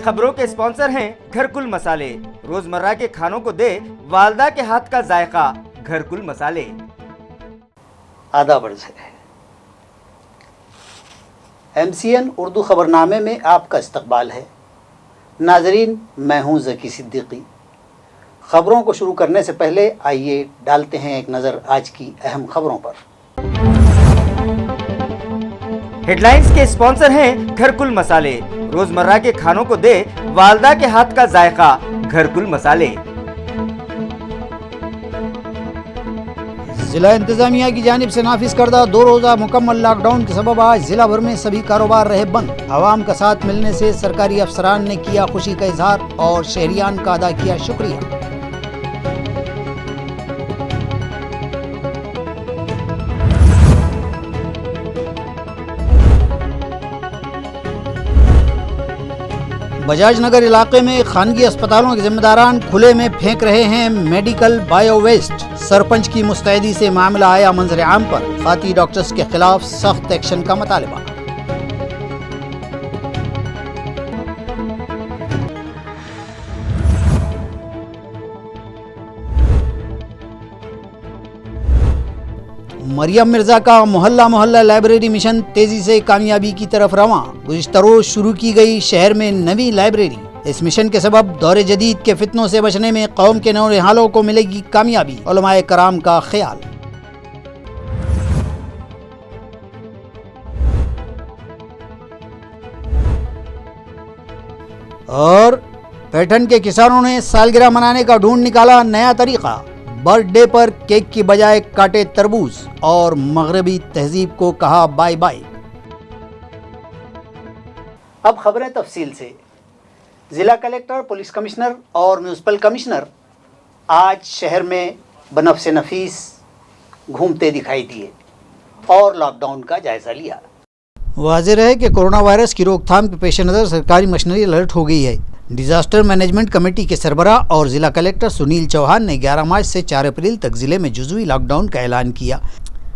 खबरों के स्पॉन्सर हैं घरकुल मसाले। रोजमर्रा के खानों को दे वालदा के हाथ का जायका, घरकुल मसाले। आदाब अर्ज़ है। MCN उर्दू खबरनामे में आपका इस्तकबाल है। नाजरीन, मैं हूँ ज़की सिद्दीकी। खबरों को शुरू करने से पहले आइए डालते हैं एक नज़र आज की अहम खबरों पर। हेडलाइंस के स्पॉन्सर हैं घरकुल मसाले। रोजमर्रा के खानों को दे वालदा के हाथ का जायका, घरकुल मसाले। जिला इंतजामिया की जानिब से नाफिज करदा 2 रोज़ा मुकम्मल लॉकडाउन के सबब आज जिला भर में सभी कारोबार रहे बंद। आवाम का साथ मिलने से सरकारी अफसरान ने किया खुशी का इजहार और शहरियान का अदा किया शुक्रिया। बजाज नगर इलाके में खानगी अस्पतालों के जिम्मेदारान खुले में फेंक रहे हैं मेडिकल बायो वेस्ट। सरपंच की मुस्तैदी से मामला आया मंजर आम पर। खाती डॉक्टर्स के खिलाफ सख्त एक्शन का मुतालबा। मरियम मिर्जा का मोहल्ला मोहल्ला लाइब्रेरी मिशन तेजी से कामयाबी की तरफ रवां। गुज़िश्ता रोज शुरू की गई शहर में नवी लाइब्रेरी। इस मिशन के सबब दौरे जदीद के फितनों से बचने में कौम के नौनिहालों को मिलेगी कामयाबी, उलमाए कराम का ख्याल। और पैठन के किसानों ने सालगिरह मनाने का ढूंढ निकाला नया तरीका। बर्थडे पर केक की बजाय काटे तरबूज और मगरबी तहजीब को कहा बाय बाय। अब खबरें तफसील से। ज़िला कलेक्टर, पुलिस कमिश्नर और म्यूनसिपल कमिश्नर आज शहर में बनफ़्स नफीस घूमते दिखाई दिए और लॉकडाउन का जायज़ा लिया। वाज़ेह है कि कोरोना वायरस की रोकथाम के पेश नज़र सरकारी मशीनरी अलर्ट हो गई है। डिजास्टर मैनेजमेंट कमेटी के सरबराह और ज़िला कलेक्टर सुनील चौहान ने 11 मार्च से 4 अप्रैल तक ज़िले में जुज़वी लॉकडाउन का ऐलान किया,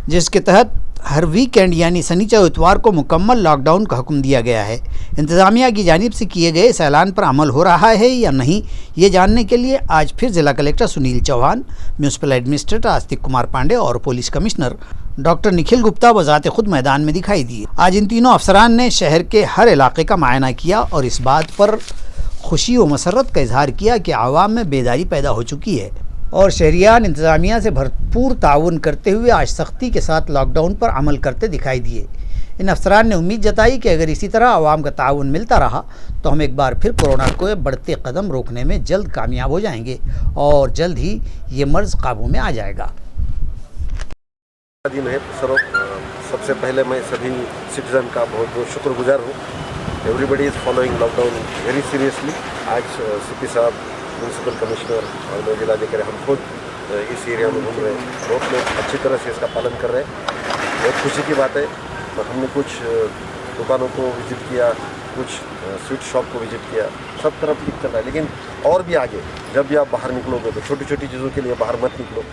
जिसके तहत हर वीकेंड यानी शनिचर इतवार को मुकम्मल लॉकडाउन का हुक्म दिया गया है। इंतज़ामिया की जानिब से किए गए इस ऐलान पर अमल हो रहा है या नहीं, ये जानने के लिए आज फिर ज़िला collector Sunil Chauhan, municipal administrator Astik Kumar Pandey और police commissioner doctor Nikhil Gupta बजाते खुद मैदान में दिखाई दिए। आज इन तीनों अफसरान ने शहर के हर इलाके का मुआयना किया और इस बात पर खुशी व मसरत का इजहार किया कि आवाम में बेदारी पैदा हो चुकी है और शहरियान इंतज़ामिया से भरपूर ताउन करते हुए आज सख्ती के साथ लॉकडाउन पर अमल करते दिखाई दिए। इन अफसरान ने उम्मीद जताई कि अगर इसी तरह आवाम का ताउन मिलता रहा तो हम एक बार फिर कोरोना को बढ़ते कदम रोकने में जल्द कामयाब हो जाएंगे और जल्द ही ये मर्ज काबू में आ जाएगा। दिन है सबसे पहले मैं सभी सिटीजन का बहुत बहुत शुक्रगुजार हूँ। Everybody is following lockdown very seriously. आज CP साहब, म्यूनसिपल कमिश्नर और मैं जिलाधिकारी हम खुद इस एरिया में घूम रहे हैं। बहुत लोग अच्छी तरह से इसका पालन कर रहे हैं। बहुत खुशी की बात है। तो हमने कुछ दुकानों को विज़िट किया, कुछ स्वीट शॉप को विज़िट किया, सब तरफ ठीक चल रहा है। लेकिन और भी आगे जब भी आप बाहर निकलोगे तो छोटी छोटी चीज़ों के लिए बाहर मत निकलो।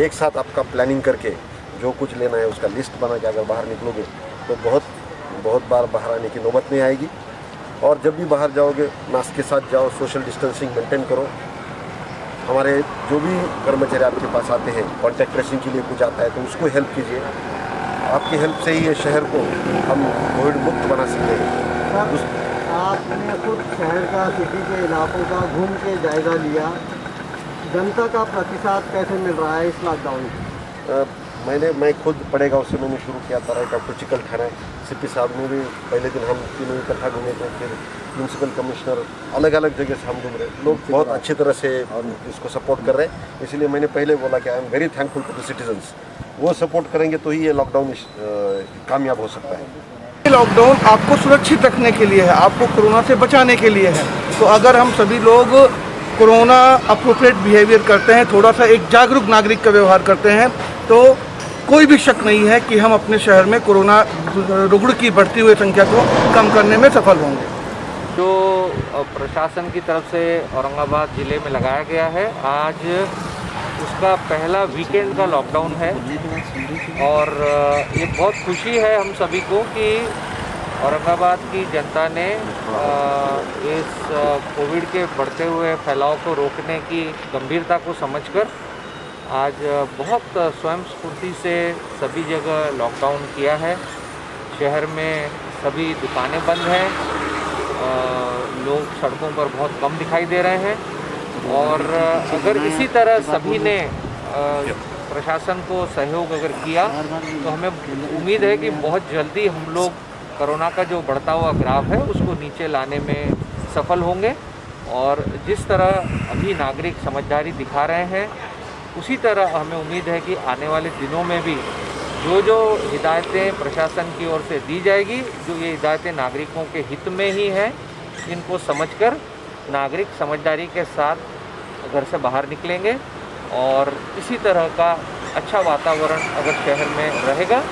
एक साथ आपका प्लानिंग करके जो कुछ लेना है उसका लिस्ट बना के अगर बाहर निकलोगे तो बहुत बार बाहर आने की नौबत नहीं आएगी। और जब भी बाहर जाओगे मास्क के साथ जाओ, सोशल डिस्टेंसिंग मेंटेन करो। हमारे जो भी कर्मचारी आपके पास आते हैं, कॉन्टैक्ट ट्रेसिंग के लिए कुछ आता है तो उसको हेल्प कीजिए। आपकी हेल्प से ही ये शहर को हम कोविड मुक्त बना सकते हैं। आपने खुद शहर का, सिटी के इलाकों का घूम के जायज़ा लिया, जनता का प्रतिसाद कैसे मिल रहा है इस लॉकडाउन में? मैं खुद पड़े गाँव से मैंने शुरू किया था। डॉक्टर चिकल थाना, CP साहब ने भी पहले दिन हम तीनों इकट्ठा घूमे थे। फिर म्यूनसिपल कमिश्नर, अलग अलग जगह से हम घूम रहे। लोग बहुत अच्छी तरह से इसको सपोर्ट कर रहे हैं। इसलिए मैंने पहले बोला कि I am very thankful to the citizens. वो सपोर्ट करेंगे तो ही ये लॉकडाउन कामयाब हो सकता है। लॉकडाउन आपको सुरक्षित रखने के लिए है, आपको कोरोना से बचाने के लिए है। तो अगर हम सभी लोग कोरोना अप्रोप्रिएट बिहेवियर करते हैं, थोड़ा सा एक जागरूक नागरिक का व्यवहार करते हैं, तो कोई भी शक नहीं है कि हम अपने शहर में कोरोना रुग्ण की बढ़ती हुई संख्या को कम करने में सफल होंगे। जो प्रशासन की तरफ से औरंगाबाद ज़िले में लगाया गया है, आज उसका पहला वीकेंड का लॉकडाउन है और ये बहुत खुशी है हम सभी को कि औरंगाबाद की जनता ने इस कोविड के बढ़ते हुए फैलाव को रोकने की गंभीरता को समझकर आज बहुत स्वयं स्फूर्ति से सभी जगह लॉकडाउन किया है। शहर में सभी दुकानें बंद हैं, लोग सड़कों पर बहुत कम दिखाई दे रहे हैं और अगर इसी तरह सभी ने प्रशासन को सहयोग अगर किया तो हमें उम्मीद है कि बहुत जल्दी हम लोग कोरोना का जो बढ़ता हुआ ग्राफ है उसको नीचे लाने में सफल होंगे और जिस तरह अभी नागरिक समझदारी दिखा रहे हैं उसी तरह हमें उम्मीद है कि आने वाले दिनों में भी जो हिदायतें प्रशासन की ओर से दी जाएगी, जो ये हिदायतें नागरिकों के हित में ही हैं, इनको समझकर नागरिक समझदारी के साथ घर से बाहर निकलेंगे और इसी तरह का अच्छा वातावरण अगर शहर में रहेगा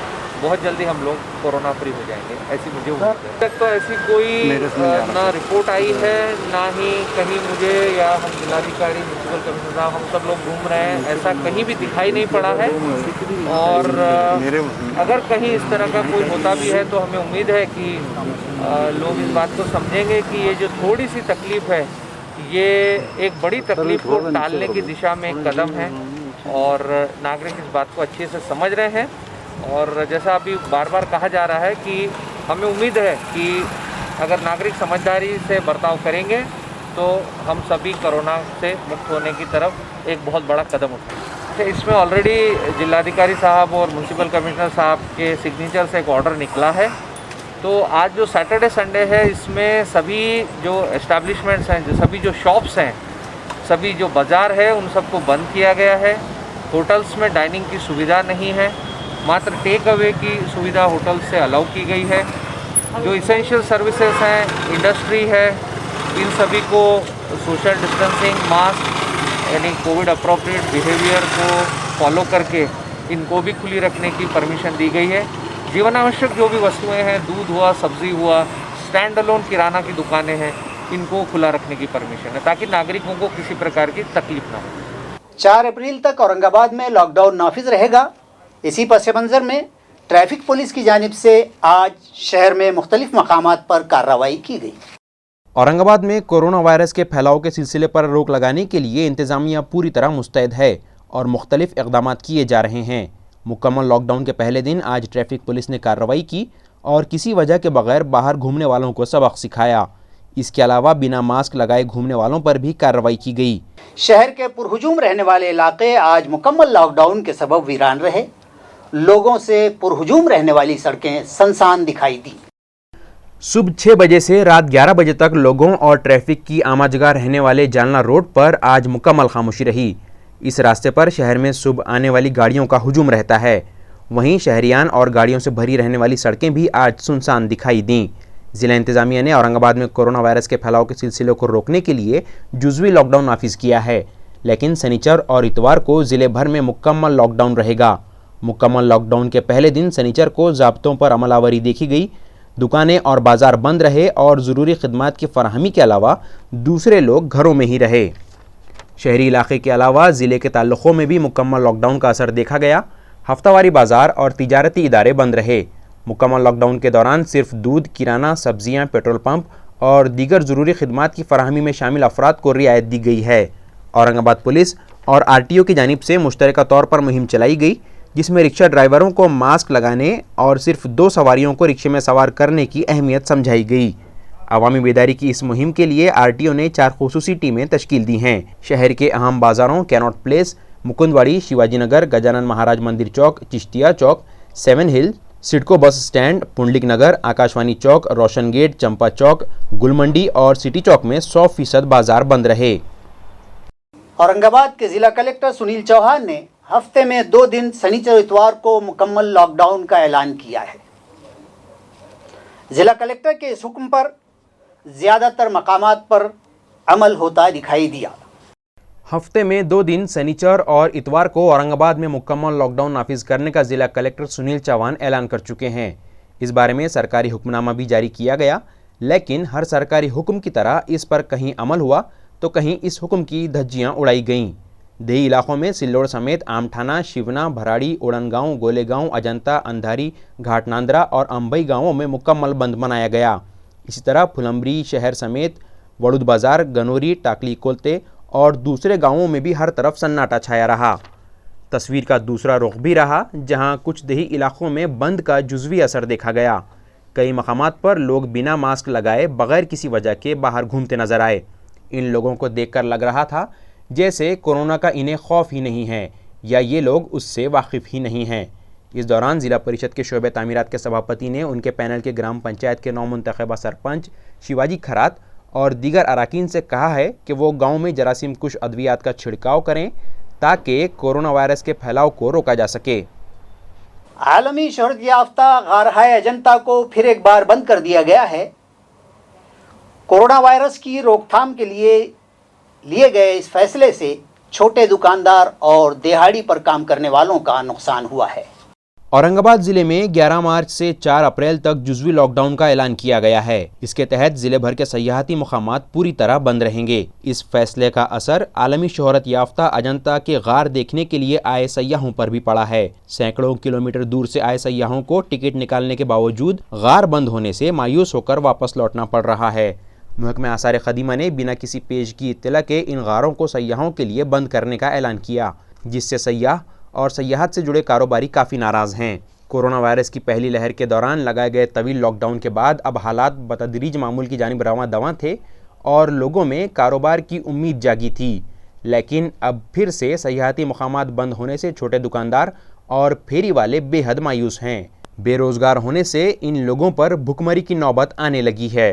बहुत जल्दी हम लोग कोरोना फ्री हो जाएंगे, ऐसी मुझे उम्मीद है। तक तो ऐसी कोई ना रिपोर्ट आई है ना ही कहीं मुझे या हम जिलाधिकारी म्यूनसिपल कमिश्नर साहब हम सब लोग घूम रहे हैं, ऐसा कहीं भी दिखाई नहीं पड़ा है और अगर कहीं इस तरह का कोई होता भी है तो हमें उम्मीद है कि लोग इस बात को समझेंगे कि ये जो थोड़ी सी तकलीफ है ये एक बड़ी तकलीफ को टालने की दिशा में एक कदम है और नागरिक इस बात को अच्छे से समझ रहे हैं और जैसा अभी बार बार कहा जा रहा है कि हमें उम्मीद है कि अगर नागरिक समझदारी से बर्ताव करेंगे तो हम सभी कोरोना से मुक्त होने की तरफ एक बहुत बड़ा कदम उठाएंगे। इसमें ऑलरेडी जिलाधिकारी साहब और म्यूनसिपल कमिश्नर साहब के सिग्नेचर से एक ऑर्डर निकला है, तो आज जो सैटरडे संडे है इसमें सभी जो एस्टैब्लिशमेंट्स हैं, जो सभी जो शॉप्स हैं, सभी जो बाज़ार है उन सबको बंद किया गया है। होटल्स में डाइनिंग की सुविधा नहीं है, मात्र टेक अवे की सुविधा होटल से अलाउ की गई है। जो इसेंशियल सर्विसेज हैं, इंडस्ट्री है, इन सभी को सोशल डिस्टेंसिंग, मास्क यानी कोविड अप्रोप्रिएट बिहेवियर को फॉलो करके इनको भी खुली रखने की परमिशन दी गई है। जीवन आवश्यक जो भी वस्तुएं हैं, दूध हुआ, सब्जी हुआ, स्टैंड अलोन किराना की दुकानें हैं, इनको खुला रखने की परमिशन है ताकि नागरिकों को किसी प्रकार की तकलीफ ना हो। 4 अप्रैल तक औरंगाबाद में लॉकडाउन नाफिज रहेगा। इसी पस मंज़र में ट्रैफिक पुलिस की जानिब से आज शहर में मुख्तलिफ मकामात पर कार्रवाई की गई। औरंगाबाद में कोरोना वायरस के फैलाव के सिलसिले पर रोक लगाने के लिए इंतजामिया पूरी तरह मुस्तैद है और मुख्तलिफ इक़दाम किए जा रहे हैं। मुकम्मल लॉकडाउन के पहले दिन आज ट्रैफिक पुलिस ने कार्रवाई की और किसी वजह के बगैर बाहर घूमने वालों को सबक सिखाया। इसके अलावा बिना मास्क लगाए घूमने वालों पर भी कार्रवाई की गई। शहर के पुरहुजूम रहने वाले इलाके आज मुकम्मल लॉकडाउन के सबब वीरान रहे। लोगों से पुरहुजूम रहने वाली सड़कें सुनसान दिखाई दी। सुबह 6 बजे से रात 11 बजे तक लोगों और ट्रैफिक की आमाजगा रहने वाले जालना रोड पर आज मुकम्मल खामोशी रही। इस रास्ते पर शहर में सुबह आने वाली गाड़ियों का हुजूम रहता है। वहीं शहरियान और गाड़ियों से भरी रहने वाली सड़कें भी आज सुनसान दिखाई दीं। जिला इंतजामिया ने औरंगाबाद में कोरोना वायरस के फैलाव के सिलसिले को रोकने के लिए जुज़वी लॉकडाउन नाफिज किया है, लेकिन शनिचर और इतवार को ज़िले भर में मुकम्मल लॉकडाउन रहेगा। मुकम्मल लॉकडाउन के पहले दिन शनिचर को ज़ाब्तों पर अमलावरी देखी गई। दुकानें और बाज़ार बंद रहे और ज़रूरी खिदमात की फराहमी के अलावा दूसरे लोग घरों में ही रहे। शहरी इलाके के अलावा ज़िले के ताल्लुक़ों में भी मुकम्मल लॉकडाउन का असर देखा गया। हफ्तावारी बाज़ार और तिजारती इदारे बंद रहे। मुकम्मल लॉकडाउन के दौरान सिर्फ दूध, किराना, सब्जियां, पेट्रोल पंप और दीगर ज़रूरी खिदमात की फराहमी में शामिल अफराद को रियायत दी गई है। औरंगाबाद पुलिस और RTO की जानिब से मुश्तरका तौर पर मुहिम चलाई गई, जिसमें रिक्शा ड्राइवरों को मास्क लगाने और सिर्फ 2 सवारियों को रिक्शे में सवार करने की अहमियत समझाई गई। अवामी बेदारी की इस मुहिम के लिए RTO ने 4 खुसूसी टीमें तश्कील दी हैं। शहर के अहम बाज़ारों कैनॉट प्लेस, मुकुंदवाड़ी, शिवाजी नगर, गजानन महाराज मंदिर चौक, चिश्तिया चौक, 7 हिल, सिडको बस स्टैंड, पुंडलिक नगर, आकाशवाणी चौक, रोशन गेट, चंपा चौक, गुलमंडी और सिटी चौक में 100% बाजार बंद रहे। औरंगाबाद के जिला कलेक्टर सुनील चौहान ने हफ्ते में 2 दिन शनिचर इतवार को मुकम्मल लॉकडाउन का ऐलान किया है। जिला कलेक्टर के इस हुक्म पर ज़्यादातर मकामात पर अमल होता दिखाई दिया। हफ्ते में 2 दिन शनिचर और इतवार को औरंगाबाद में मुकम्मल लॉकडाउन नाफिज करने का जिला कलेक्टर सुनील चौहान ऐलान कर चुके हैं। इस बारे में सरकारी हुक्मनामा भी जारी किया गया, लेकिन हर सरकारी हुक्म की तरह इस पर कहीं अमल हुआ तो कहीं इस हुक्म की धज्जियां उड़ाई गईं। देही इलाकों में सिल्लोड़ समेत आमठाना, शिवना, भराड़ी, ओड़नगांव, गोलेगांव, अजंता, अंधारी, घाटनांदरा और अंबई गांवों में मुकम्मल बंद मनाया गया। इसी तरह फुलंब्री शहर समेत वड़ुद बाजार, गनोरी, टाकली कोलते और दूसरे गांवों में भी हर तरफ सन्नाटा छाया रहा। तस्वीर का दूसरा रुख भी रहा, जहां कुछ देही इलाकों में बंद का जुज़वी असर देखा गया। कई मकामात पर लोग बिना मास्क लगाए बगैर किसी वजह के बाहर घूमते नजर आए। इन लोगों को देखकर लग रहा था जैसे कोरोना का इन्हें खौफ ही नहीं है या ये लोग उससे वाकिफ़ ही नहीं हैं। इस दौरान ज़िला परिषद के शोबे तामीरात के सभापति ने उनके पैनल के ग्राम पंचायत के नौमुंतखबा सरपंच शिवाजी खरात और दीगर अराकीन से कहा है कि वो गांव में जरासीम कुश अद्वियात का छिड़काव करें ताकि कोरोना वायरस के फैलाव को रोका जा सके। आलमी शोहरत याफ्ता गारहाए अजंता को फिर एक बार बंद कर दिया गया है। कोरोना वायरस की रोकथाम के लिए गए इस फैसले से छोटे दुकानदार और दिहाड़ी पर काम करने वालों का नुकसान हुआ है। औरंगाबाद जिले में 11 मार्च से 4 अप्रैल तक जुज़वी लॉकडाउन का ऐलान किया गया है। इसके तहत जिले भर के सयाहती मुकामात पूरी तरह बंद रहेंगे। इस फैसले का असर आलमी शोहरत याफ्ता अजंता के गार देखने के लिए आए सयाहों पर भी पड़ा है। सैकड़ों किलोमीटर दूर से आए सयाहों को टिकट निकालने के बावजूद गार बंद होने से मायूस होकर वापस लौटना पड़ रहा है। महकमे आसार खदीमा ने बिना किसी पेश की इत्तला के इन गारों को सयाहों के लिए बंद करने का ऐलान किया, जिससे सयाह और सयाहत से जुड़े कारोबारी काफ़ी नाराज़ हैं। कोरोना वायरस की पहली लहर के दौरान लगाए गए तवील लॉकडाउन के बाद अब हालात बतदरीज मामूल की जानिब रवां दवां थे और लोगों में कारोबार की उम्मीद जागी थी। लेकिन अब फिर से सयाहती मुकामात बंद होने से छोटे दुकानदार और फेरी वाले बेहद मायूस हैं। बेरोजगार होने से इन लोगों पर भुखमरी की नौबत आने लगी है।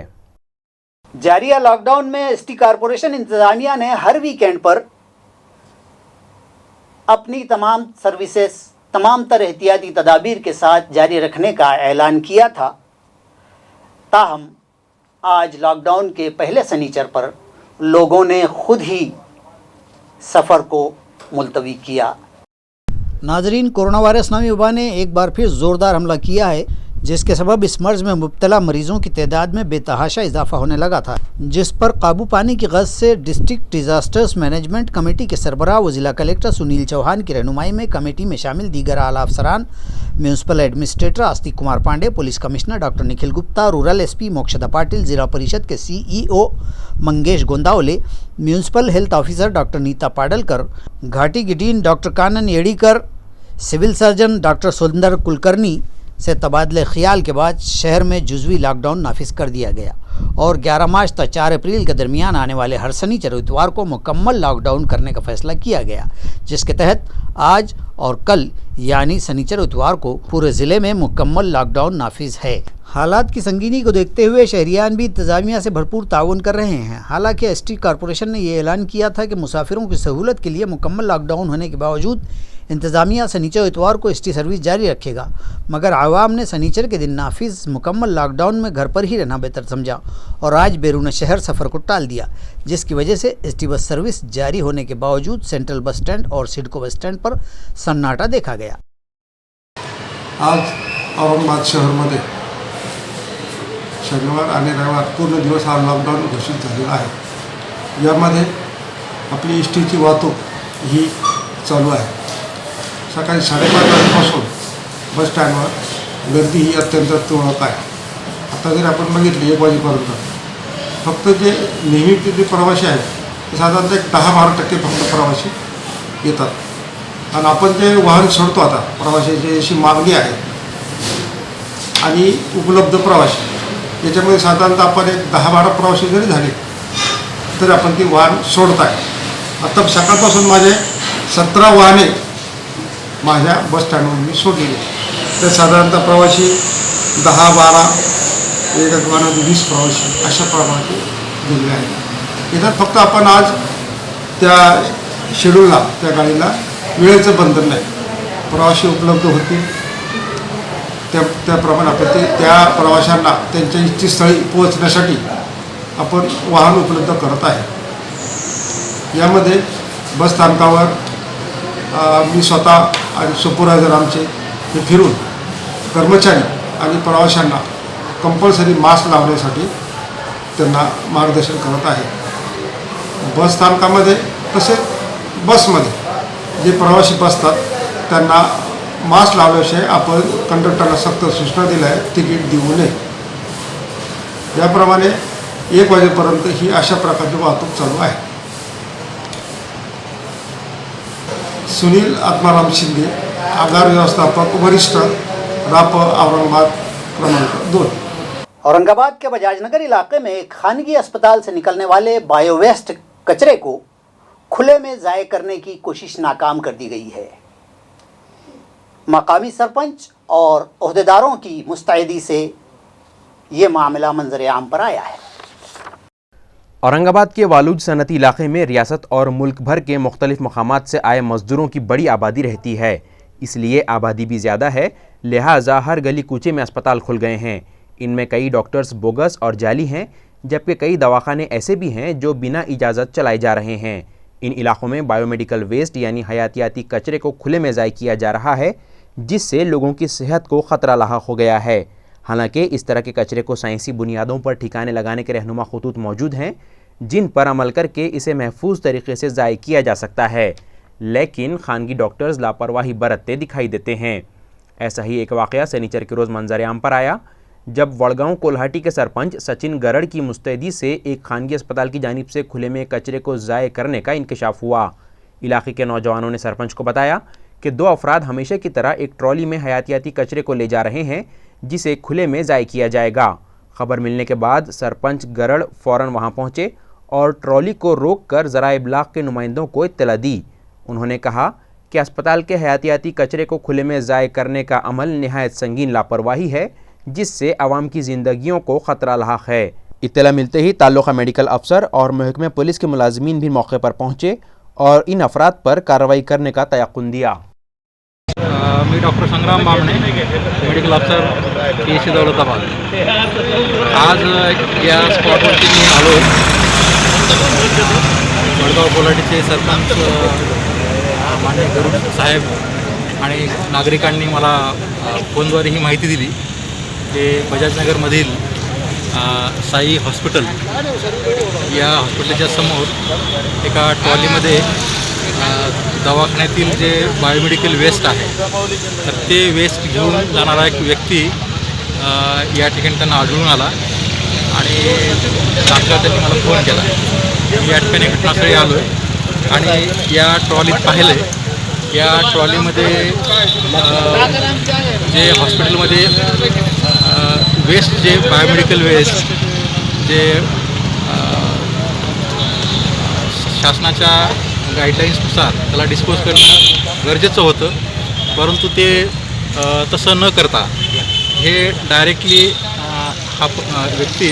जारिया लॉकडाउन में एसटी कॉरपोरेशन इंतजामिया ने हर वीकेंड पर अपनी तमाम सर्विसेज तमाम तरह एहतियाती तदाबीर के साथ जारी रखने का ऐलान किया था। ताहम आज लॉकडाउन के पहले शनिचर पर लोगों ने खुद ही सफ़र को मुलतवी किया। नाजरीन, कोरोना वायरस नामी वबा ने एक बार फिर ज़ोरदार हमला किया है, जिसके सबब इस मर्ज में मुब्तला मरीजों की तादाद में बेतहाशा इजाफा होने लगा था, जिस पर काबू पाने की गरज से डिस्ट्रिक्ट डिज़ास्टर्स मैनेजमेंट कमेटी के सरबराह व ज़िला कलेक्टर सुनील चौहान की रहनुमाई में कमेटी में शामिल दीगर आला अफसरान, municipal administrator Astik Kumar Pande, police commissioner doctor Nikhil Gupta, rural SP Mokshada Patil, जिला परिषद के CEO Mangesh Gondavale, municipal health officer doctor Nita Padalkar, Ghati की dean doctor Kanan Yedikar, civil surgeon doctor Sundar Kulkarni से तबादले ख्याल के बाद शहर में जुज़वी लॉकडाउन नाफिज कर दिया गया और 11 मार्च तक 4 अप्रैल के दरमियान आने वाले हर शनिचर इतवार को मुकम्मल लॉकडाउन करने का फैसला किया गया, जिसके तहत आज और कल यानी शनिचर इतवार को पूरे ज़िले में मुकम्मल लॉकडाउन नाफिज है। हालात की संगीनी को देखते हुए शहरियान भी इंतजामिया से भरपूर ताउन कर रहे हैं। हालांकि एसटी कॉरपोरेशन ने यह ऐलान किया था कि मुसाफिरों की सहूलत के लिए मुकम्मल लॉकडाउन होने के बावजूद इंतज़ामिया शनिचर इतवार को एसटी सर्विस जारी रखेगा, मगर आवाम ने शनिचर के दिन नाफिज मुकम्मल लॉकडाउन में घर पर ही रहना बेहतर समझा और आज बैरून शहर सफ़र को टाल दिया, जिसकी वजह से एसटी बस सर्विस जारी होने के बावजूद सेंट्रल बस स्टैंड और सिडको बस स्टैंड पर सन्नाटा देखा गया। आज औरंगाबाद शहरमध्ये शनिवार आणि रविवार पूर्ण दिवस हा लॉकडाऊन घोषित झालेला आहे। यामध्ये आपली एसटीची वाहतूक ही चालू आहे। सकाळी 5:30 वाजल्यापासून बस स्टँडवर गर्दी ही अत्यंत तुरळक आहे। आता जर आपण बघितली 1 वाजेपर्यंत फक्त जे नेहमीचे जे प्रवासी आहेत ते साधारणतः 10-12% फक्त प्रवासी येतात आणि आपण जे वाहन सोडतो आता प्रवाशाची अशी मागणी आहे आणि उपलब्ध प्रवासी याच्यामध्ये साधारणतः आपण एक 10-12 प्रवासी जरी झाले तर आपण ती वाहन सोडत आहे। आता सकाळपासून माझे 17 वाहने माझ्या बस स्टँडवर मी सोडलेली आहे। तर साधारणतः प्रवासी 10-12 एका वाहनात 20 प्रवासी अशा प्रमाणात गेलेले आहेत। इथं फक्त आपण आज त्या शेड्यूलला त्या गाडीला वेळेचं बंधन नाही, प्रवासी उपलब्ध होतील त्याप्रमाणे आपण त्या प्रवाशांना त्यांच्या इच्छितस्थळी पोहोचण्यासाठी आपण वाहन उपलब्ध करत आहे। यामध्ये बस स्थानकावर मी स्वतः आणि सुपरवायझर आमचे हे फिरून कर्मचारी आणि प्रवाशांना कंपल्सरी मास्क लावण्यासाठी त्यांना मार्गदर्शन करत आहे। बस स्थानकामध्ये तसेच बसमध्ये जे प्रवासी बसतात त्यांना मास्क लावल्याशिवाय आपण कंडक्टरला सक्त सूचना दिल्या आहे तिकीट देऊ नये. याप्रमाणे 1 वाजेपर्यंत ही अशा प्रकारची वाहतूक चालू आहे. सुनील आत्माराम शिंदे, आगार व्यवस्थापक वरिष्ठ, राप, औरंगाबाद क्रमांक 2. औरंगाबाद के बजाजनगर इलाके में एक खानगी अस्पताल से निकलने वाले बायोवेस्ट कचरे को खुले में ज़ाय करने की कोशिश नाकाम कर दी गई है. मकामी सरपंच और ओहदेदारों की मुस्तैदी से ये मामला मंजर आम पर आया है. औरंगाबाद के वालूज सनती इलाके में रियासत और मुल्क भर के मुख्तलिफ मकामात से आए मजदूरों की बड़ी आबादी रहती है, इसलिए आबादी भी ज़्यादा है, लिहाजा हर गली कूचे में अस्पताल खुल गए हैं. इनमें कई डॉक्टर्स बोगस और जाली हैं, जबकि कई दवाखाने ऐसे भी हैं जो बिना इजाज़त चलाए जा रहे हैं. इन इलाकों में बायोमेडिकल वेस्ट यानी हयातियाती कचरे को खुले में ज़ाय किया जा रहा है, जिससे लोगों की सेहत को ख़तरा लाहक हो गया है. हालांकि इस तरह के कचरे को साइंसी बुनियादों पर ठिकाने लगाने के रहनुमा खतूत मौजूद हैं, जिन पर अमल करके इसे महफूज तरीके से ज़ाय किया जा सकता है, लेकिन खानगी डॉक्टर्स लापरवाही बरतते दिखाई देते हैं. ऐसा ही एक वाक़या शनिचर के रोज़ मंजर आम पर आया, जब वड़गांव कोल्हाटी के सरपंच सचिन गरड़ की मुस्तैदी से एक खानगी अस्पताल की जानिब से खुले में कचरे को ज़ाय करने का इंकशाफ हुआ. इलाके के नौजवानों ने सरपंच को बताया कि 2 अफराद हमेशा की तरह एक ट्रॉली में हयातियाती कचरे को ले जा रहे हैं, जिसे खुले में ज़ाय किया जाएगा. खबर मिलने के बाद सरपंच गरड़ फ़ौरन वहां पहुंचे और ट्रॉली को रोककर ज़राए इब्लाग के नुमाइंदों को इत्तला दी. उन्होंने कहा कि अस्पताल के हयातियाती कचरे को खुले में ज़ाय करने का अमल नहायत संगीन लापरवाही है, जिससे आवाम की ज़िंदगियों को ख़तरा लाहक है. इत्तला मिलते ही ताल्लुक़ा मेडिकल अफसर और महकमे पुलिस के मुलाजमीन भी मौके पर पहुँचे और इन अफराद पर कार्रवाई करने का तयक़ुन दिया. मी डॉक्टर संग्राम बामणे, मेडिकल अफसर PHC दौलताबाद. आज या स्पॉटवरती मी आलो. वडगाव कोल्हाटीचे सरपंच माननीय गरुड साहेब आणि नागरिकांनी मला फोनद्वारे ही माहिती दिली की बजाजनगरमधील साई हॉस्पिटल या हॉस्पिटलच्या समोर एका ट्रॉलीमध्ये दवाखान्यातील जे बायोमेडिकल वेस्ट आहे तर ते वेस्ट घेऊन जाणारा एक व्यक्ती या ठिकाणी त्यांना आढळून आला आणि तात्काळ त्यांनी मला फोन केला. मी या ठिकाणी घटनास्थळी आलो आहे आणि या ट्रॉलीत पाहिलं आहे, या ट्रॉलीमध्ये जे हॉस्पिटलमध्ये वेस्ट जे बायोमेडिकल वेस्ट जे शासनाच्या गाईडलाईन्सनुसार त्याला डिस्पोज करणं गरजेचं होतं, परंतु ते तसं न करता हे डायरेक्टली हा व्यक्ती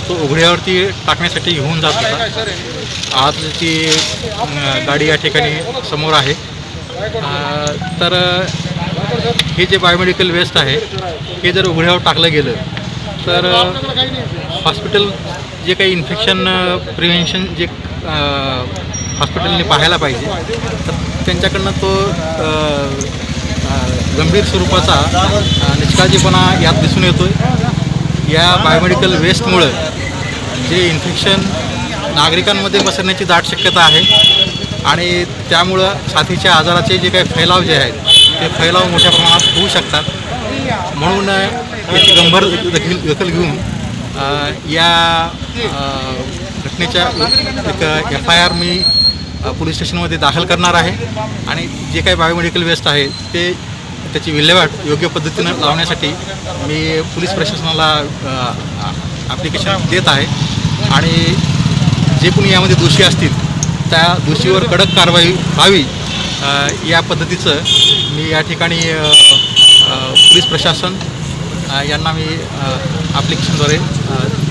तो उघड्यावरती टाकण्यासाठी घेऊन जात होता. आज ती गाडी या ठिकाणी समोर आहे. तर हे जे बायोमेडिकल वेस्ट आहे हे जर उघड्यावर टाकलं गेलं तर हॉस्पिटल जे काही इन्फेक्शन प्रिव्हेन्शन जे हॉस्पिटलने पाहायला पाहिजे तर त्यांच्याकडनं तो गंभीर स्वरूपाचा निष्काळजीपणा यात दिसून येतो आहे. या बायोमेडिकल वेस्टमुळं जे इन्फेक्शन नागरिकांमध्ये पसरण्याची दाट शक्यता आहे आणि त्यामुळं साथीच्या आजाराचे जे काही फैलाव जे आहेत ते फैलाव मोठ्या प्रमाणात होऊ शकतात. म्हणून याची गंभीर दखल घेऊन या घटनेच्या एक FIR मी पोलीस स्टेशनमध्ये दाखल करणार आहे आणि जे काही बायोमेडिकल वेस्ट आहे ते त्याची विल्हेवाट योग्य पद्धतीनं लावण्यासाठी मी पोलीस प्रशासनाला ॲप्लिकेशन देत आहे आणि जे कोणी यामध्ये दोषी असतील त्या दोषीवर कडक कारवाई व्हावी या पद्धतीचं मी या ठिकाणी पोलीस प्रशासन यांना मी ॲप्लिकेशनद्वारे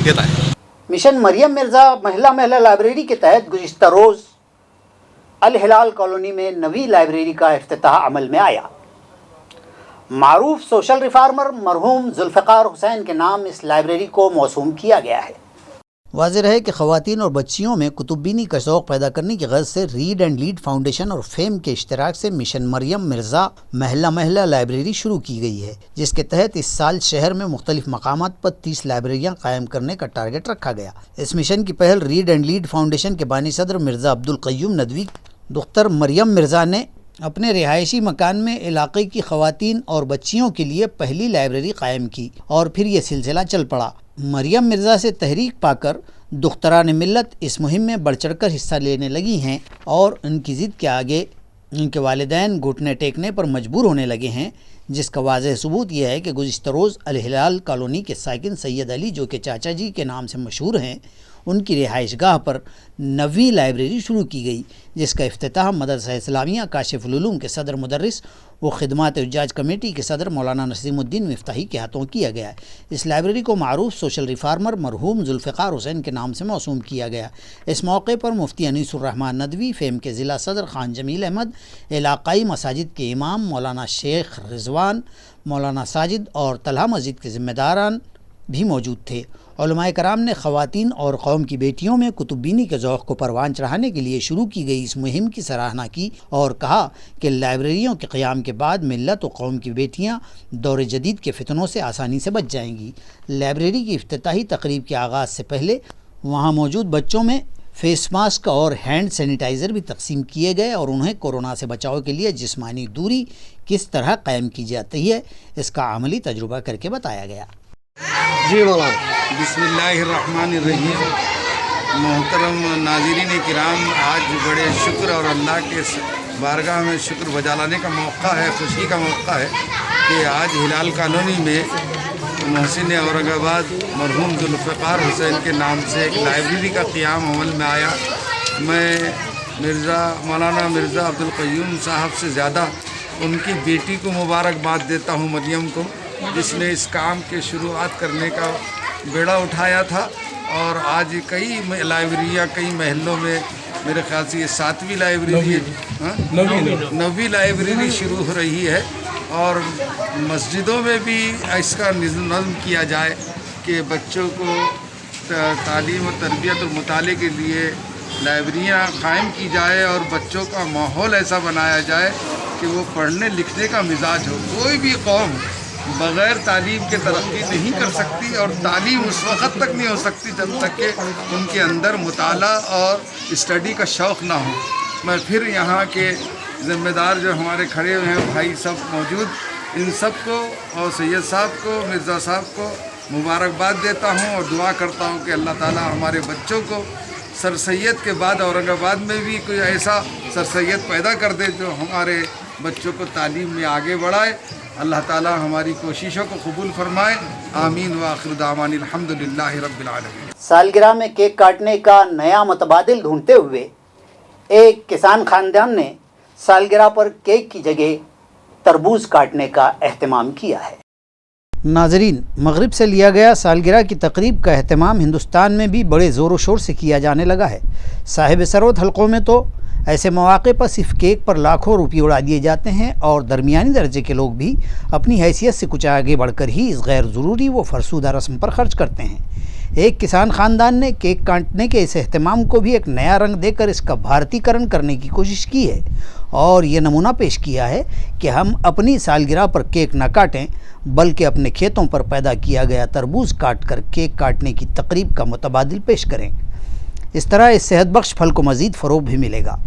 देत आहे. मिशन मरियम मिर्ज़ा महिला लाइब्रेरी के तहत गुज़िश्ता रोज़ अल हिलाल कॉलोनी में नवी लाइब्रेरी का इफ्तिताह अमल में आया. मारूफ सोशल रिफार्मर मरहूम जुल्फ़िकार हुसैन के नाम इस लाइब्रेरी को मौसूम किया गया है. वाज़ेह है कि ख़वातीन और बच्चियों में कुतुब्बीनी का शौक़ पैदा करने की गर्ज से रीड एंड लीड फाउंडेशन और फेम के इश्तराक से मिशन मरियम मिर्ज़ा महिला लाइब्रेरी शुरू की गई है, जिसके तहत इस साल शहर में मुख्तलिफ मकामात पर 30 लाइब्रेरियाँ कायम करने का टारगेट रखा गया. इस मिशन की पहल रीड एंड लीड फाउंडेशन के बानी सदर मिर्ज़ा अब्दुल क़य्यूम नदवी डॉक्टर मरियम मिर्ज़ा ने अपने रिहायशी मकान में इलाके की ख़वातीन और बच्चियों के लिए पहली लाइब्रेरी कायम की और फिर ये सिलसिला चल पड़ा। मरियम मिर्ज़ा से तहरीक पाकर दुख्तरान मिल्लत इस मुहिम में बढ़ चढ़ कर हिस्सा लेने लगी हैं और उनकी ज़िद के आगे उनके वालिदैन घुटने टेकने पर मजबूर होने लगे हैं, जिसका वाज़ेह सबूत यह है कि गुज़िश्ता रोज़ अल हिलाल कॉलोनी के साकिन सैयद अली, जो कि चाचा जी के नाम से मशहूर हैं, उनकी रिहाइश गाह पर 9वीं लाइब्रेरी शुरू की गई, जिसका इफ्तिताह मदरसा इस्लामिया काशिफुल उलूम के सदर मुदर्रिस व खिदमात उज्जाज कमेटी के सदर मौलाना नसीमुद्दीन मिफ्ताही के हाथों किया गया। इस लाइब्रेरी को मारूफ सोशल रिफार्मर मरहूम जुल्फ़िकार हुसैन के नाम से मौसूम किया गया। इस मौके पर मुफ्ती अनीसुर रहमान नदवी, फेम के ज़िला सदर खान जमील अहमद, इलाकाई मसाजिद के इमाम मौलाना शेख रिजवान, मौलाना साजिद और तलहा मस्जिद के ज़िम्मेदारान भी मौजूद थे। उलमाए कराम ने ख़वातीन और कौम की बेटियों में कुतुबीनी के ज़ौक़ को परवान चढ़ाने के लिए शुरू की गई इस मुहिम की सराहना की और कहा कि लाइब्रेरियों के क़याम के बाद मिल्लत व कौम की बेटियां दौर जदीद के फितनों से आसानी से बच जाएंगी। लाइब्रेरी की इफ्तिताही तकरीब के आगाज़ से पहले वहां मौजूद बच्चों में फेस मास्क और हैंड सैनिटाइज़र भी तकसीम किए गए और उन्हें कोरोना से बचाव के लिए जिस्मानी दूरी किस तरह कायम की जाती है, इसका अमली तजुर्बा करके बताया गया। जी मौलाना। बिस्मिल्लाहिर्रहमानिर्रहीम। मोहतरम नाज़रीन किराम, आज बड़े शुक्र और अल्लाह के बारगाह में शुक्र बजा लाने का मौका है, खुशी का मौका है कि आज हिलाल कॉलोनी में मोहसिन औरंगाबाद मरहूम जुल्फ़िकार हुसैन के नाम से एक लाइब्रेरी का क़याम अमल में आया। मैं मौलाना मिर्ज़ा अब्दुल क़य्यूम साहब से ज़्यादा उनकी बेटी को मुबारकबाद देता हूँ, मरियम को, जिसने इस काम के शुरुआत करने का बेड़ा उठाया था। और आज कई लाइब्रेरियाँ कई महलों में, मेरे ख्याल से ये 7वीं लाइब्रेरी है, 9वीं लाइब्रेरी शुरू हो रही है। और मस्जिदों में भी इसका नज़्म किया जाए कि बच्चों को तालीम और तरबियत और मुताले के लिए लाइब्रेरियाँ कायम की जाए और बच्चों का माहौल ऐसा बनाया जाए कि वो पढ़ने लिखने का मिजाज हो। कोई भी कौम बग़ैर तालीम के तरक्की नहीं कर सकती और तालीम उस वक़्त तक नहीं हो सकती जब तक कि उनके अंदर मुताला और स्टडी का शौक़ ना हो। मैं फिर यहाँ के ज़िम्मेदार जो हमारे खड़े हुए हैं भाई सब मौजूद, इन सब को और सैयद साहब को, मिर्ज़ा साहब को मुबारकबाद देता हूँ और दुआ करता हूँ कि अल्लाह ताला हमारे बच्चों को सर सैयद के बाद औरंगाबाद में भी कोई ऐसा सर सैयद पैदा कर दे जो हमारे बच्चों को तालीम में आगे बढ़ाए। अल्लाह ताला हमारी कोशिशों को कबूल फरमाए। आमीन व आखिर दावानी अल्हम्दुलिल्लाहि रब्बिल आलमीन। सालगिरह में केक काटने का नया मुतबादिल ढूंढते हुए एक किसान खानदान ने सालगिरह पर केक की जगह तरबूज काटने का एहतमाम किया है। नाजरीन, मगरिब से लिया गया सालगिरह की तकरीब का एहतमाम हिंदुस्तान में भी बड़े ज़ोर शोर से किया जाने लगा है। साहिब सरोत हलकों में तो ऐसे मौक़े पर सिर्फ केक पर लाखों रुपये उड़ा दिए जाते हैं और दरमियानी दर्जे के लोग भी अपनी हैसियत से कुछ आगे बढ़कर ही इस गैर ज़रूरी व फरसूदा रस्म पर खर्च करते हैं। एक किसान ख़ानदान ने केक काटने के इस एहतमाम को भी एक नया रंग देकर इसका भारतीकरण करने की कोशिश की है और ये नमूना पेश किया है कि हम अपनी सालगिरह पर केक न काटें बल्कि अपने खेतों पर पैदा किया गया तरबूज काट कर केक काटने की तकरीब का मुतबादिल पेश करें। इस तरह इस सेहत बख्श फल को मज़ीद फ़रोग़ भी मिलेगा।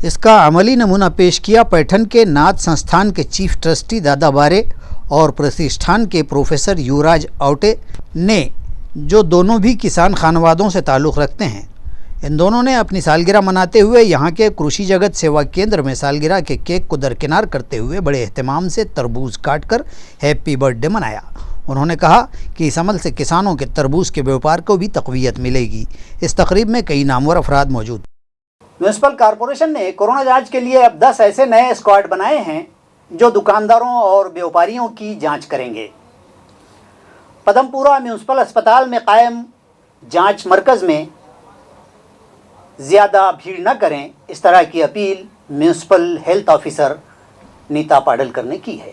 इसका अमली नमूना पेश किया पैठन के नाथ संस्थान के चीफ ट्रस्टी दादा बारे और प्रतिष्ठान के प्रोफेसर युवराज औटे ने, जो दोनों भी किसान खानवादों से ताल्लुक़ रखते हैं। इन दोनों ने अपनी सालगिरह मनाते हुए यहाँ के कृषि जगत सेवा केंद्र में सालगिरह के केक को दरकिनार करते हुए बड़े एहतमाम से तरबूज काट कर हैप्पी बर्थडे मनाया। उन्होंने कहा कि इस अमल से किसानों के तरबूज के व्यापार को भी तक़वियत मिलेगी। इस तकरीब में कई नामवर अफराद मौजूद। म्यूनसिपल कॉरपोरेशन ने कोरोना जांच के लिए अब 10 ऐसे नए स्क्वाड बनाए हैं जो दुकानदारों और व्यापारियों की जांच करेंगे। पदमपुरा म्यूनसिपल अस्पताल में कायम जांच मरकज़ में ज़्यादा भीड़ न करें, इस तरह की appeal municipal health officer Nita Padalkar ने की है।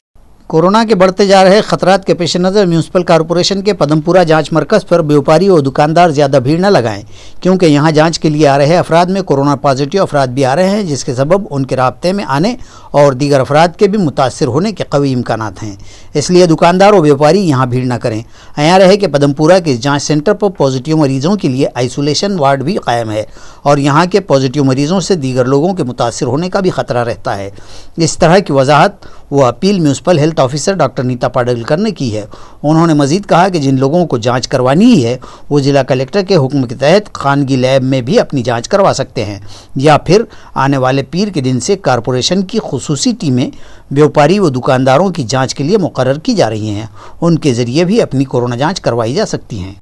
कोरोना के बढ़ते जा रहे खतरात के पेश नज़र म्यूनसिपल कॉरपोरेशन के पदमपुरा जांच मरकज़ पर व्यापारी और दुकानदार ज़्यादा भीड़ न लगाएं, क्योंकि यहां जांच के लिए आ रहे अफराद में कोरोना पॉजिटिव अफराद भी आ रहे हैं, जिसके सबब उनके राब्ते में आने और दीगर अफराद के भी मुतासर होने के कवी इम्कानात हैं। इसलिए दुकानदार और व्यापारी यहाँ भीड़ न करें। यहाँ रहे कि पदमपुरा के जाँच सेंटर पर पॉजिटिव मरीज़ों के लिए आइसोलेशन वार्ड भी कायम है और यहाँ के पॉजिटिव मरीज़ों से दीगर लोगों के मुतासर होने का भी ख़तरा रहता है। इस तरह की वजाहत व appeal municipal health officer doctor Nita Padalkar ने की है। उन्होंने मजीद कहा कि जिन लोगों को जांच करवानी ही है वो जिला कलेक्टर के हुक्म के तहत खानगी लैब में भी अपनी जांच करवा सकते हैं, या फिर आने वाले पीर के दिन से कॉरपोरेशन की खुसूसी टीमें व्यापारी व दुकानदारों की जांच के लिए मुकर्रर की जा रही हैं। उनके ज़रिए भी अपनी कोरोना जाँच करवाई जा सकती हैं।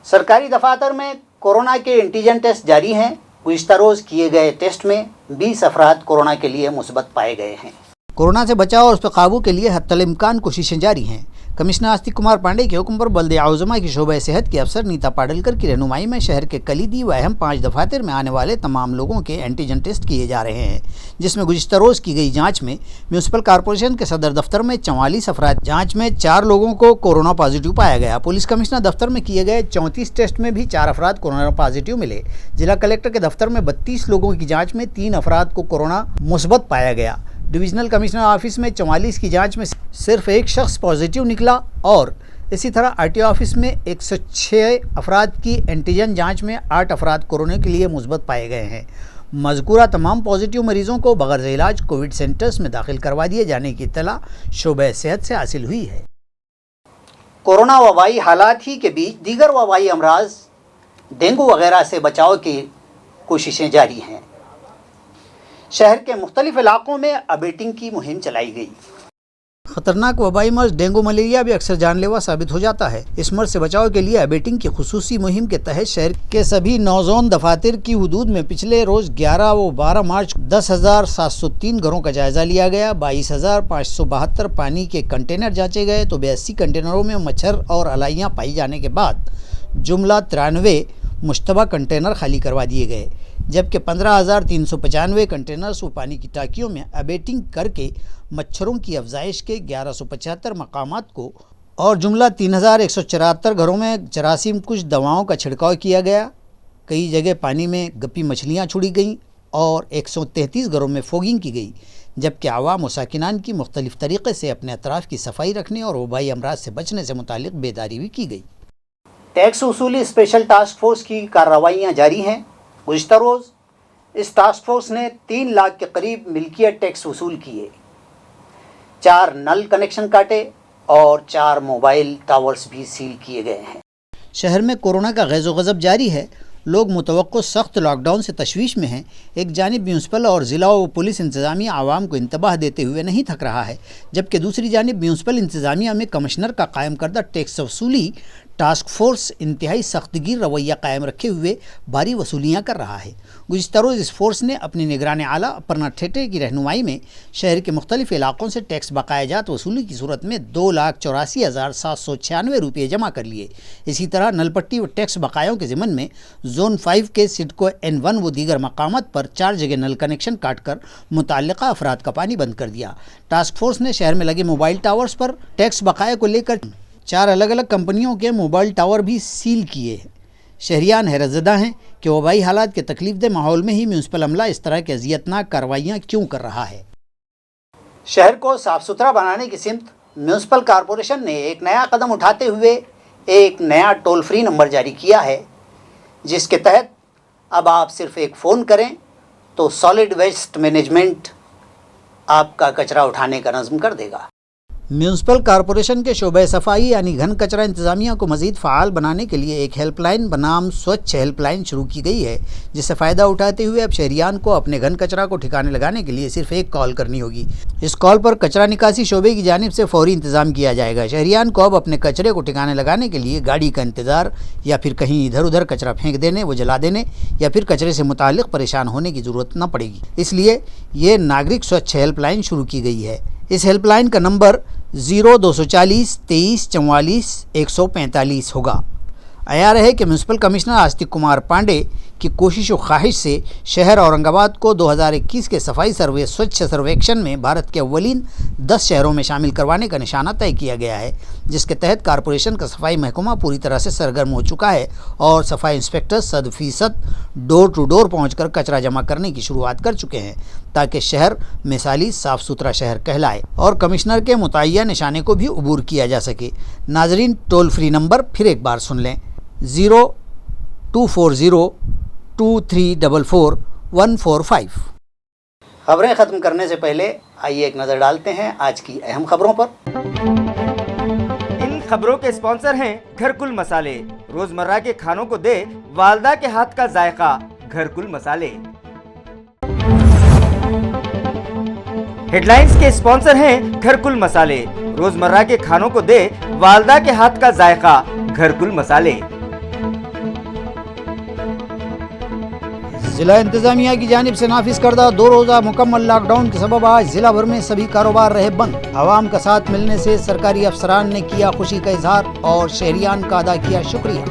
सरकारी दफातर में कोरोना के एंटीजन टेस्ट जारी हैं। गुज़िश्ता रोज़ किए गए टेस्ट में 20 अफराद कोरोना के लिए मुस्बत पाए गए हैं। कोरोना से बचाव और उस पर काबू के लिए हत्तल इम्कान कोशिशें जारी हैं। कमिश्नर आस्तिक कुमार पांडे के हुक्म पर बल्दे आउज़मा की शोबा सेहत के अफसर नीता पाडलकर की रहनुमाई में शहर के कलीदी व अहम 5 दफातर में आने वाले तमाम लोगों के एंटीजन टेस्ट किए जा रहे हैं, जिसमें गुज़िश्ता रोज़ की गई जांच में म्यूनसिपल कॉरपोरेशन के सदर दफ्तर में 44 अफराद जांच में 4 लोगों को कोरोना पॉजिटिव पाया गया। पुलिस कमिश्नर दफ्तर में किए गए 34 टेस्ट में भी 4 अफराद कोरोना पॉजिटिव मिले। जिला कलेक्टर के दफ्तर में 32 लोगों की जाँच में 3 अफराद को कोरोना मुस्बत पाया गया। डिविजनल कमिश्नर ऑफिस में 44 की जांच में सिर्फ 1 शख्स पॉजिटिव निकला और इसी तरह आरटीओ ऑफिस में 106 अफराद की एंटीजन जांच में 8 अफराद कोरोना के लिए मुस्बत पाए गए हैं। मज़कूरा तमाम पॉजिटिव मरीजों को बगैर इलाज कोविड सेंटर्स में दाखिल करवा दिए जाने की इत्तला शोबे सेहत से हासिल हुई है। कोरोना वबाई हालात ही के बीच दीगर वबाई अमराज डेंगू वगैरह से बचाव की कोशिशें जारी हैं। शहर के मुख्तलिफ इलाकों में अबेटिंग की मुहिम चलाई गई। खतरनाक वबाई मर्ज डेंगू मलेरिया भी अक्सर जानलेवा साबित हो जाता है। इस मर्ज से बचाव के लिए अबेटिंग की खुसूसी मुहिम के तहत शहर के सभी 9 जोन दफातर की हुदूद में पिछले रोज 11 व 12 मार्च 10,703 घरों का जायजा लिया गया। 22,572 पानी के कंटेनर जांचे गए तो 82 कंटेनरों में मच्छर और अलाइयाँ पाई जाने के बाद जुमला 93 मुश्तबा कंटेनर खाली करवा दिए गए, जबकि 15,395 कंटेनर्स व पानी की टांकियों में अबेटिंग करके मच्छरों की अफजाइश के 1175 मकामात को और जुमला 3,174 घरों में 84 कुछ दवाओं का छिड़काव किया गया। कई जगह पानी में गप्पी मछलियाँ छुड़ी गईं और 133 घरों में फोगिंग की गई, जबकि आवाम व साकिनान की मुख्तलिफ तरीक़े से अपने अतराफ़ की सफाई रखने और वबाई अमराज से बचने से मुतालिक बेदारी भी की गई। टैक्स वसूली स्पेशल टास्क फोर्स की कार्रवाइयाँ जारी हैं। गुज़िश्ता रोज़ इस टास्क फोर्स ने 3 लाख के करीब मिल्कियत टैक्स वसूल किए, 4 नल कनेक्शन काटे और 4 मोबाइल टावर्स भी सील किए गए हैं। शहर में कोरोना का गैज़ो गज़ब जारी है। लोग मुतवक्को सख्त लॉकडाउन से तशवीश में हैं। एक जानिब म्यूनसिपल और ज़िला व पुलिस इंतज़ामिया आवाम को इंतबाह देते हुए नहीं थक रहा है, जबकि दूसरी जानिब म्यूनसिपल इंतज़ामिया में कमिश्नर का कायम करदा टैक्स वसूली टास्क फोर्स इंतहाई सख्तगीर रवैया कायम रखे हुए भारी वसूलियाँ कर रहा है। गुज़िश्ता रोज़ इस फोर्स ने अपनी निगरान आला अपर्णा ठेटे की रहनुमाई में शहर के मुख्तलिफ इलाकों से टैक्स बकायाजात वसूली की सूरत में 2,84,796 रुपये जमा कर लिए। इसी तरह नलपट्टी व टैक्स बकायों के ज़िमन में जोन 5 के सिडको N1 व दीगर मकामात पर 4 जगह नल कनेक्शन काट कर मुताल्लिक़ा अफराद का पानी बंद कर दिया। टास्क फोर्स ने शहर में लगे मोबाइल टावर्स पर टैक्स बकाया को लेकर 4 अलग अलग कंपनियों के मोबाइल टावर भी सील किए हैं। शहरियान हैरतज़दा हैं कि वबाई हालात के तकलीफदेह माहौल में ही म्यूनसिपल अमला इस तरह के अजियतनाक कार्रवाइयाँ क्यों कर रहा है। शहर को साफ़ सुथरा बनाने की सिमत म्यूनसिपल कॉरपोरेशन ने एक नया कदम उठाते हुए एक नया टोल फ्री नंबर जारी किया है, जिसके तहत अब आप सिर्फ एक फ़ोन करें तो सॉलिड वेस्ट मैनेजमेंट आपका कचरा उठाने का नज़्म कर देगा। म्यूनसिपल कॉरपोरेशन के शोबे सफाई यानी घन कचरा इंतज़ामिया को मज़ीद फ़ाल बनाने के लिए एक हेल्पलाइन बनाम स्वच्छ हेल्पलाइन शुरू की गई है, जिससे फ़ायदा उठाते हुए अब शहरियान को अपने घन कचरा को ठिकाने लगाने के लिए सिर्फ एक कॉल करनी होगी। इस कॉल पर कचरा निकासी शोबे की जानिब से फ़ौरी इंतज़ाम किया जाएगा। शहरियान को अब अपने कचरे को ठिकाने लगाने के लिए गाड़ी का इंतज़ार या फिर कहीं इधर उधर कचरा फेंक देने व जला देने या फिर कचरे से मुताल्लिक़ परेशान होने की ज़रूरत न पड़ेगी। इसलिए ये नागरिक स्वच्छ हेल्पलाइन शुरू की गई है। इस हेल्पलाइन का नंबर 0240 23 44 145 होगा। आया है कि म्यूनसिपल कमिश्नर आस्तिक कुमार पांडे की कोशिश और ख्वाहिश से शहर औरंगाबाद को 2021 के सफाई सर्वे स्वच्छ सर्वेक्षण में भारत के अव्वलीन 10 शहरों में शामिल करवाने का निशाना तय किया गया है, जिसके तहत कारपोरेशन का सफाई महकमा पूरी तरह से सरगर्म हो चुका है और सफाई इंस्पेक्टर 100% डोर टू डोर पहुंचकर कचरा जमा करने की शुरुआत कर चुके हैं, ताकि शहर मिसाली साफ सुथरा शहर कहलाए और कमिश्नर के मुतय्या निशाने को भी अबूर किया जा सके। नाजरीन, टोल फ्री नंबर फिर एक बार सुन लें, 024023444145। खबरें ख़त्म करने से पहले आइए एक नज़र डालते हैं आज की अहम खबरों पर। इन खबरों के स्पॉन्सर हैं घरकुल मसाले। रोजमर्रा के खानों को दे वालदा के हाथ का जायका, घरकुल मसाले। हेडलाइंस के स्पॉन्सर हैं घरकुल मसाले। रोजमर्रा के खानों को दे वालदा के हाथ का जायका, घरकुल मसाले। जिला इंतजामिया की जानिब से नाफिज करदा 2 रोज़ा मुकम्मल लॉकडाउन के सबब आज जिला भर में सभी कारोबार रहे बंद। आवाम का साथ मिलने से सरकारी अफसरान ने किया खुशी का इजहार और शहरियान का अदा किया शुक्रिया।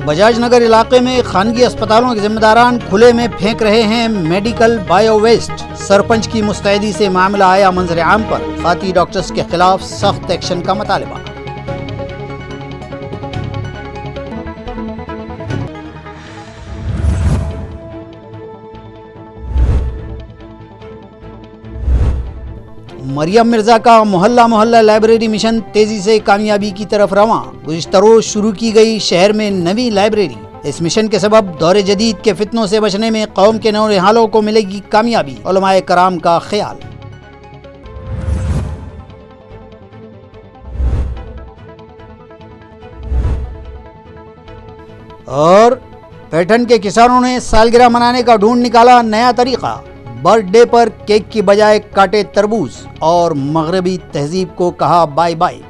बजाज नगर इलाके में खानगी अस्पतालों के जिम्मेदारान खुले में फेंक रहे हैं मेडिकल बायो वेस्ट। सरपंच की मुस्तैदी से मामला आया मंजर आम पर, खाती डॉक्टर्स के खिलाफ सख्त एक्शन का मुतालबा। मरियम मिर्जा का मोहल्ला मोहल्ला लाइब्रेरी मिशन तेजी से कामयाबी की तरफ रवां। गुज़िश्ता रोज शुरू की गई शहर में नवी लाइब्रेरी। इस मिशन के सबब दौरे जदीद के फितनों से बचने में कौम के नौनिहालों को मिलेगी कामयाबी, उलमाए कराम का ख्याल। और पैठन के किसानों ने सालगिरह मनाने का ढूंढ निकाला नया तरीका। बर्थडे पर केक की बजाय काटे तरबूज और मगरबी तहजीब को कहा बाय बाय।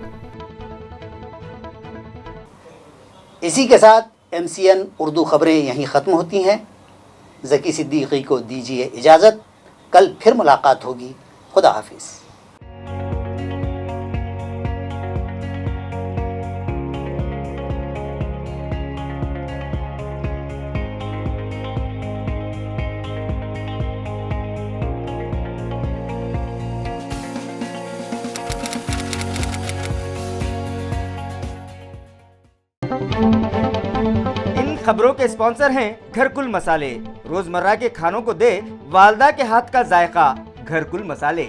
इसी के साथ MCN उर्दू खबरें यहीं ख़त्म होती हैं। ज़की सिद्दीकी को दीजिए इजाज़त, कल फिर मुलाकात होगी। खुदा हाफिज़। इन खबरों के स्पॉन्सर हैं घरकुल मसाले। रोजमर्रा के खानों को दे वालदा के हाथ का जायका, घरकुल मसाले।